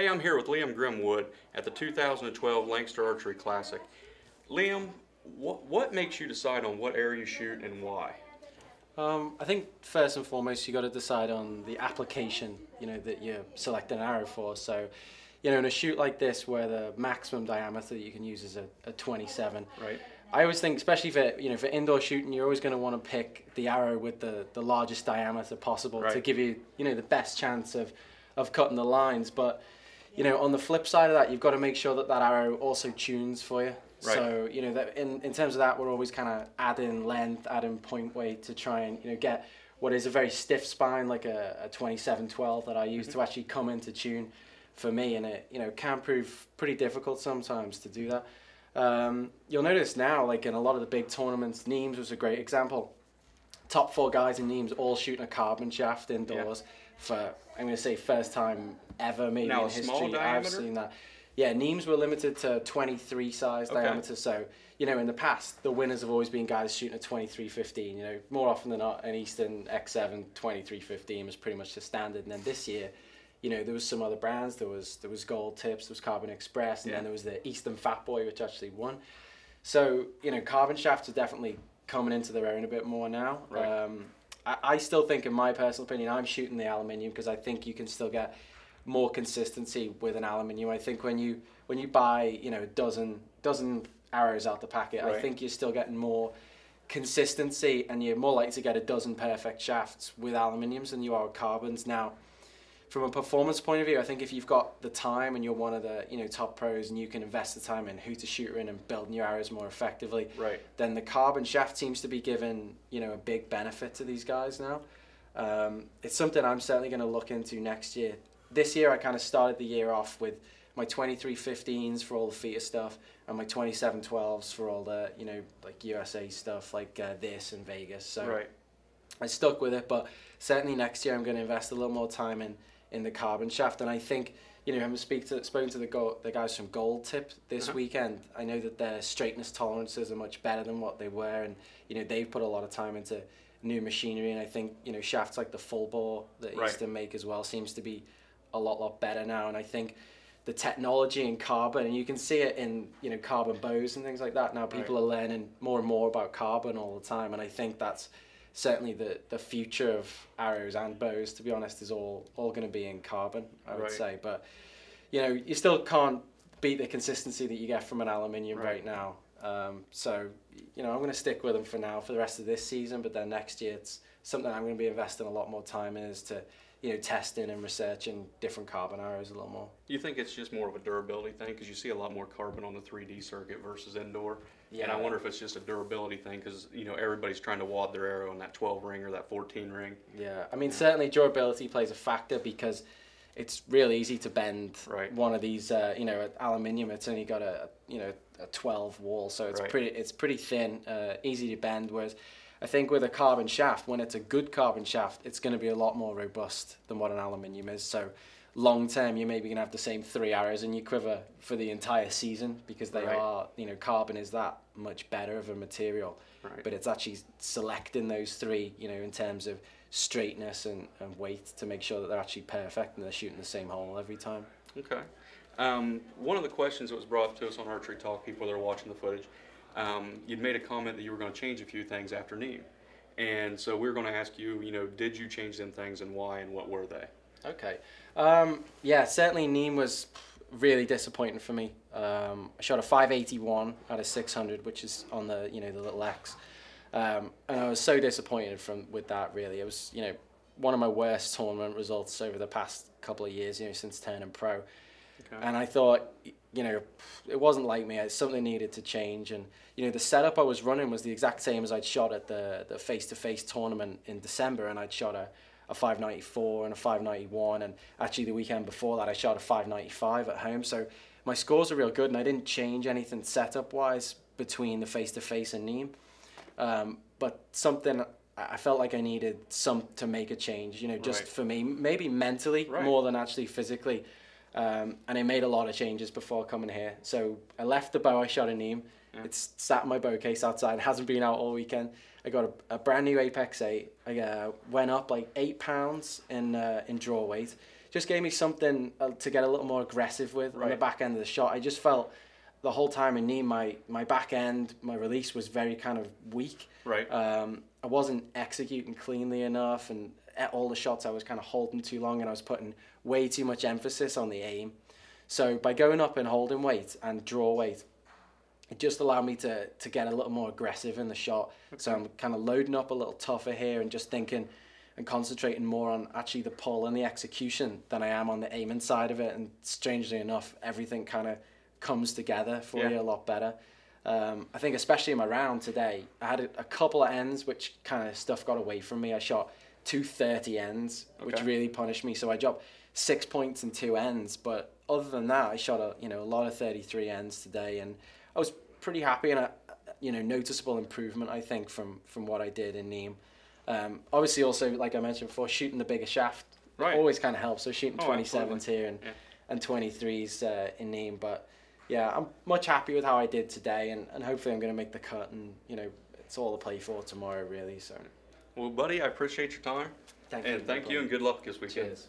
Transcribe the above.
Hey, I'm here with Liam Grimwood at the 2012 Lancaster Archery Classic. Liam, what makes you decide on what arrow you shoot and why? I think first and foremost you got to decide on the application, that you're selecting an arrow for. So, in a shoot like this where the maximum diameter that you can use is a 27. Right. I always think, especially for indoor shooting, you're always going to want to pick the arrow with the largest diameter possible to give you the best chance of cutting the lines. But on the flip side of that, you've got to make sure that that arrow also tunes for you. Right. So, that in terms of that, we're always kind of adding length, adding point weight to try and, get what is a very stiff spine, like a 27-12 that I use to actually come into tune for me. And it, can prove pretty difficult sometimes to do that. You'll notice now, like in a lot of the big tournaments, Nîmes was a great example. Top 4 guys in Nîmes all shooting a carbon shaft indoors for, I'm going to say, first time ever maybe in history. Small diameter? I've seen that. Yeah, Nîmes were limited to 23 size diameter, so, in the past, the winners have always been guys shooting a 23-15, more often than not, an Eastern X7 23-15 was pretty much the standard, and then this year, there was some other brands, there was Gold Tips, there was Carbon Express, and then there was the Eastern Fat Boy, which actually won. So, carbon shafts are definitely coming into their own a bit more now. Right. I still think, in my personal opinion, I'm shooting the aluminium because I think you can still get more consistency with an aluminium. I think when you buy a dozen arrows out the packet, I think you're still getting more consistency and you're more likely to get a dozen perfect shafts with aluminiums than you are with carbons. Now, from a performance point of view, I think if you've got the time and you're one of the top pros and you can invest the time in who to shoot in and building your arrows more effectively, then the carbon shaft seems to be giving a big benefit to these guys now. It's something I'm certainly going to look into next year. This year I kind of started the year off with my 23-15s for all the FITA stuff and my 27-12s for all the like USA stuff like this and Vegas. So I stuck with it, but certainly next year I'm going to invest a little more time in the carbon shaft. And I think having spoken to the guys from Gold Tip this weekend, I know that their straightness tolerances are much better than what they were, and they've put a lot of time into new machinery. And I think shafts like the full bore that Eastern make as well seems to be a lot better now. And I think the technology in carbon, and you can see it in carbon bows and things like that now, people are learning more and more about carbon all the time, and I think that's certainly the future of arrows and bows, to be honest, is all going to be in carbon, I would say. But you still can't beat the consistency that you get from an aluminium right now. So I'm going to stick with them for now for the rest of this season, but then next year it's something I'm going to be investing a lot more time in, is to testing and researching different carbon arrows a little more. You think it's just more of a durability thing because you see a lot more carbon on the 3D circuit versus indoor? Yeah. And I wonder if it's just a durability thing because everybody's trying to wad their arrow in that 12 ring or that 14 ring. Yeah, I mean certainly durability plays a factor because it's real easy to bend one of these. Aluminium. It's only got a 12 wall, so it's pretty thin, easy to bend. Whereas I think with a carbon shaft, when it's a good carbon shaft, it's going to be a lot more robust than what an aluminium is. So long term, you're maybe going to have the same 3 arrows in your quiver for the entire season because they are, carbon is that much better of a material. But it's actually selecting those 3, in terms of straightness and weight to make sure that they're actually perfect and they're shooting the same hole every time. Okay. One of the questions that was brought up to us on Archery Talk, people that are watching the footage, you'd made a comment that you were going to change a few things after Nîmes. And so we're going to ask you, did you change them things and why and what were they? Okay. Yeah, certainly Nîmes was really disappointing for me. I shot a 581 out of 600, which is on the, the little X. And I was so disappointed with that, really. It was, one of my worst tournament results over the past couple of years, since turning pro. Okay. And I thought, it wasn't like me. Something needed to change. And, the setup I was running was the exact same as I'd shot at the face-to-face tournament in December. And I'd shot a 594 and a 591. And actually the weekend before that, I shot a 595 at home. So my scores are real good. And I didn't change anything setup-wise between the face-to-face and Nîmes. But something I felt like I needed to make a change, just for me, maybe mentally more than actually physically. And I made a lot of changes before coming here. So I left the bow I shot in Nîmes. It's sat in my bow case outside. It hasn't been out all weekend. I got a brand new Apex 8. I went up like 8 pounds in draw weight. just gave me something to get a little more aggressive with on the back end of the shot. I just felt the whole time in Nîmes, my back end, my release was very kind of weak. Right. I wasn't executing cleanly enough, and at all the shots I was kind of holding too long, and I was putting way too much emphasis on the aim. So by going up and holding weight and draw weight, it just allowed me to get a little more aggressive in the shot. Okay. So I'm kind of loading up a little tougher here and just thinking and concentrating more on actually the pull and the execution than I am on the aiming side of it. And strangely enough, everything kind of comes together for you a lot better. I think especially in my round today, I had a couple of ends which kind of stuff got away from me. I shot 230 ends, which really punished me. So I dropped 6 points in 2 ends. But other than that, I shot a lot of 33 ends today, and I was pretty happy, and a noticeable improvement, I think, from what I did in Nîmes. Obviously, also, like I mentioned before, shooting the bigger shaft always kind of helps. So shooting 27s here and 23s in Nîmes. But yeah, I'm much happy with how I did today, and hopefully I'm going to make the cut, and it's all to play for tomorrow, really. So, well, buddy, I appreciate your time. Thank you, and good luck this weekend. Cheers.